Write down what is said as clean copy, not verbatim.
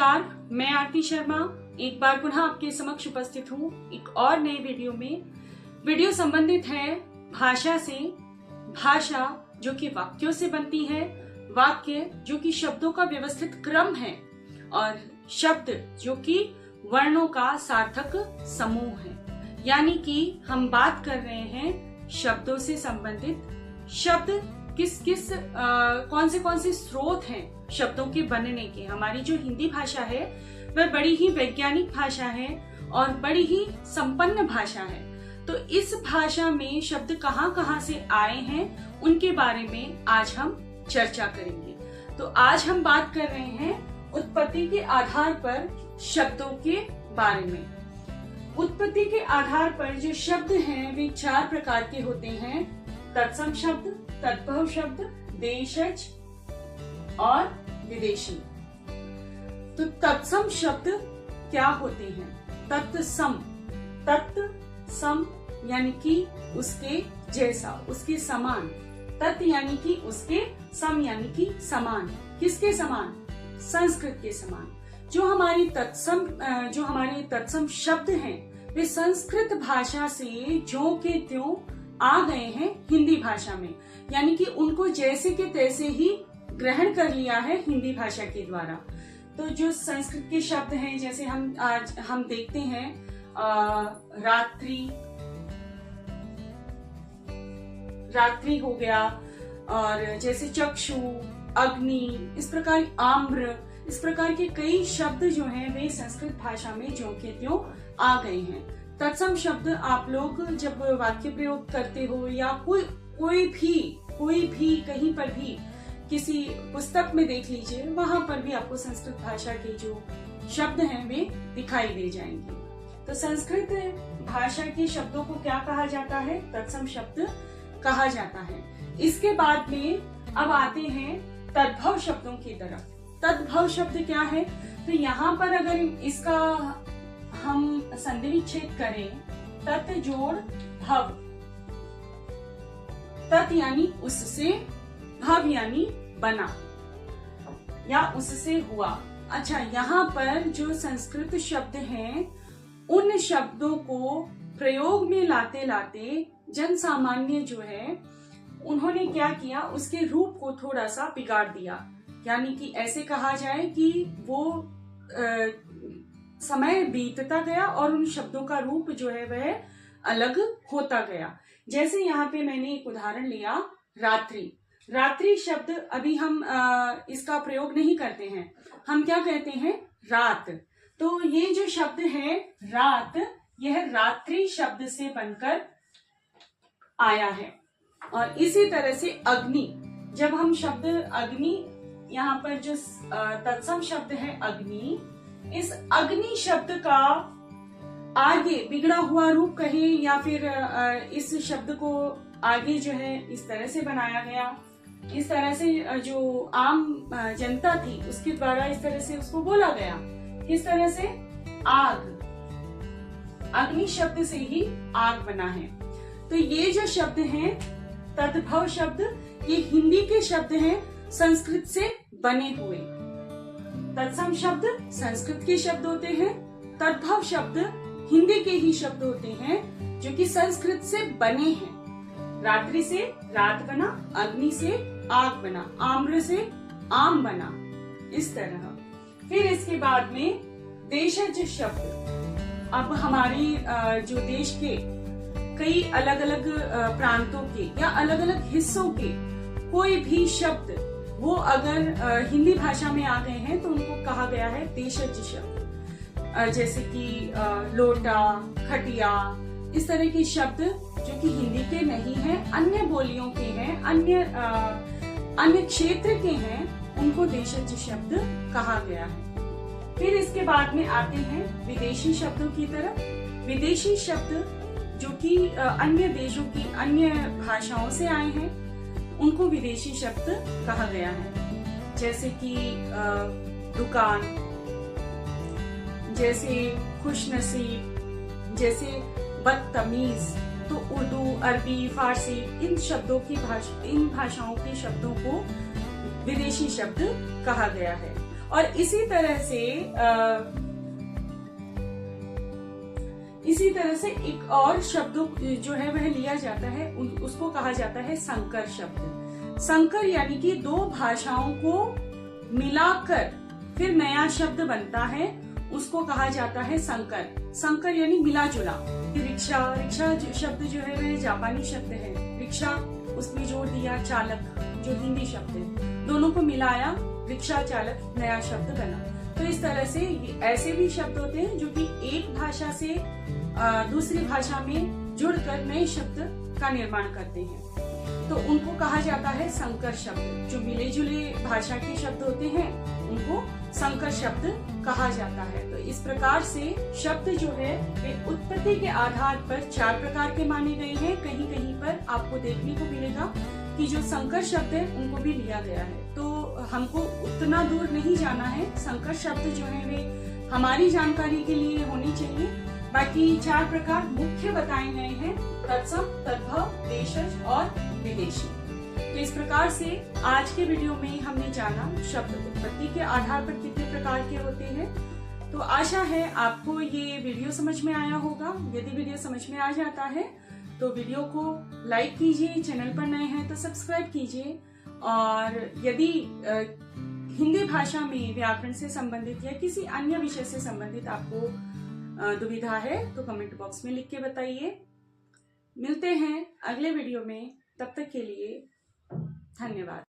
नमस्कार, मैं आरती शर्मा एक बार पुनः आपके समक्ष उपस्थित हूँ एक और नए वीडियो में। वीडियो संबंधित है भाषा से। भाषा जो कि वाक्यों से बनती है, वाक्य जो कि शब्दों का व्यवस्थित क्रम है, और शब्द जो कि वर्णों का सार्थक समूह है। यानी कि हम बात कर रहे हैं शब्दों से संबंधित। शब्द कौन से स्रोत हैं शब्दों के बनने के। हमारी जो हिंदी भाषा है वह बड़ी ही वैज्ञानिक भाषा है और बड़ी ही संपन्न भाषा है। तो इस भाषा में शब्द कहाँ से आए हैं उनके बारे में आज हम चर्चा करेंगे। तो आज हम बात कर रहे हैं उत्पत्ति के आधार पर शब्दों के बारे में। उत्पत्ति के आधार पर जो शब्द हैं वे 4 प्रकार के होते हैं: तत्सम शब्द, तद्भव शब्द, देशज और विदेशी। तो तत्सम शब्द क्या होते हैं? तत्सम यानी कि उसके जैसा, उसके समान। तत् यानी कि उसके, सम यानी कि समान। किसके समान? संस्कृत के समान। जो हमारे तत्सम शब्द हैं वे संस्कृत भाषा से ज्यों के त्यों आ गए हैं हिंदी भाषा में। यानी कि उनको जैसे के तैसे ही ग्रहण कर लिया है हिंदी भाषा के द्वारा। तो जो संस्कृत के शब्द हैं, जैसे हम देखते हैं रात्रि हो गया, और जैसे चक्षु, अग्नि, इस प्रकार आम्र, इस प्रकार के कई शब्द जो हैं वे संस्कृत भाषा में ज्यों के त्यों आ गए हैं। तत्सम शब्द आप लोग जब वाक्य प्रयोग करते हो या कोई भी कहीं पर भी किसी पुस्तक में देख लीजिए, वहां पर भी आपको संस्कृत भाषा के जो शब्द हैं वे दिखाई दे जाएंगे। तो संस्कृत भाषा के शब्दों को क्या कहा जाता है? तत्सम शब्द कहा जाता है। इसके बाद में अब आते हैं तद्भव शब्दों की तरफ। तद्भव शब्द क्या है? तो यहाँ पर अगर इसका हम संधि विच्छेद करें, तत् जोड़ भव। तत् यानी उससे, भव यानी बना या उससे हुआ। अच्छा, यहाँ पर जो संस्कृत शब्द हैं उन शब्दों को प्रयोग में लाते लाते जन सामान्य जो है उन्होंने क्या किया, उसके रूप को थोड़ा सा बिगाड़ दिया। यानी कि ऐसे कहा जाए कि वो समय बीतता गया और उन शब्दों का रूप जो है वह अलग होता गया। जैसे यहाँ पे मैंने एक उदाहरण लिया, रात्रि। रात्रि शब्द अभी हम इसका प्रयोग नहीं करते हैं, हम क्या कहते हैं? रात। तो ये जो शब्द है रात, यह रात्रि शब्द से बनकर आया है। और इसी तरह से अग्नि, जब हम शब्द अग्नि, यहाँ पर जो तत्सम शब्द है अग्नि, इस अग्नि शब्द का आगे बिगड़ा हुआ रूप कहे या फिर इस शब्द को आगे जो है इस तरह से बनाया गया, इस तरह से जो आम जनता थी उसके द्वारा इस तरह से उसको बोला गया। किस तरह से? आग। अग्नि शब्द से ही आग बना है। तो ये जो शब्द हैं तद्भव शब्द, ये हिंदी के शब्द हैं संस्कृत से बने हुए। तत्सम शब्द संस्कृत के शब्द होते हैं, तद्भव शब्द हिंदी के ही शब्द होते हैं जो कि संस्कृत से बने हैं। रात्रि से रात बना, अग्नि से आग बना, आम्र से आम बना, इस तरह। फिर इसके बाद में देशज शब्द। अब हमारी जो देश के कई अलग अलग प्रांतों के या अलग अलग हिस्सों के कोई भी शब्द वो अगर हिंदी भाषा में आ गए हैं तो उनको कहा गया है देशज शब्द। जैसे कि लोटा, खटिया, इस तरह के शब्द जो कि हिंदी के नहीं हैं, अन्य बोलियों के हैं, अन्य क्षेत्र के हैं, उनको देशज शब्द कहा गया है। फिर इसके बाद में आते हैं विदेशी शब्दों की तरफ। विदेशी शब्द जो कि अन्य देशों की अन्य भाषाओं से आए हैं उनको विदेशी शब्द कहा गया है। जैसे कि दुकान, जैसे खुशनसीब, जैसे बदतमीज। तो उर्दू, अरबी, फारसी, इन भाषाओं के शब्दों को विदेशी शब्द कहा गया है। और इसी तरह से एक और शब्द जो है वह लिया जाता है, उसको कहा जाता है संकर शब्द। संकर यानी कि दो भाषाओं को मिलाकर फिर नया शब्द बनता है, उसको कहा जाता है संकर। संकर यानी मिला जुला। रिक्शा शब्द जो है वह जापानी शब्द है, रिक्शा उसमें जोड़ दिया चालक जो हिंदी शब्द है, दोनों को मिलाया, रिक्शा चालक नया शब्द बना। तो इस तरह से ऐसे भी शब्द होते हैं जो कि एक भाषा से दूसरी भाषा में जुड़कर नए शब्द का निर्माण करते हैं, तो उनको कहा जाता है संकर शब्द। जो मिले जुले भाषा के शब्द होते हैं उनको संकर शब्द कहा जाता है। तो इस प्रकार से शब्द जो है वे उत्पत्ति के आधार पर 4 प्रकार के माने गए हैं। कहीं कहीं पर आपको देखने को मिलेगा कि जो संकर शब्द है उनको भी लिया गया है। तो हमको उतना दूर नहीं जाना है, संकर शब्द जो है वे हमारी जानकारी के लिए होनी चाहिए। बाकी 4 प्रकार मुख्य बताए गए हैं, तत्सम, तद्भव, देशज और विदेशी। तो इस प्रकार से आज के वीडियो में हमने जाना शब्द उत्पत्ति के आधार पर कितने प्रकार के होते हैं। तो आशा है आपको ये वीडियो समझ में आया होगा। यदि वीडियो समझ में आ जाता है तो वीडियो को लाइक कीजिए, चैनल पर नए हैं तो सब्सक्राइब कीजिए, और यदि हिंदी भाषा में व्याकरण से संबंधित या किसी अन्य विषय से संबंधित आपको दुविधा है तो कमेंट बॉक्स में लिख के बताइए। मिलते हैं अगले वीडियो में, तब तक के लिए धन्यवाद।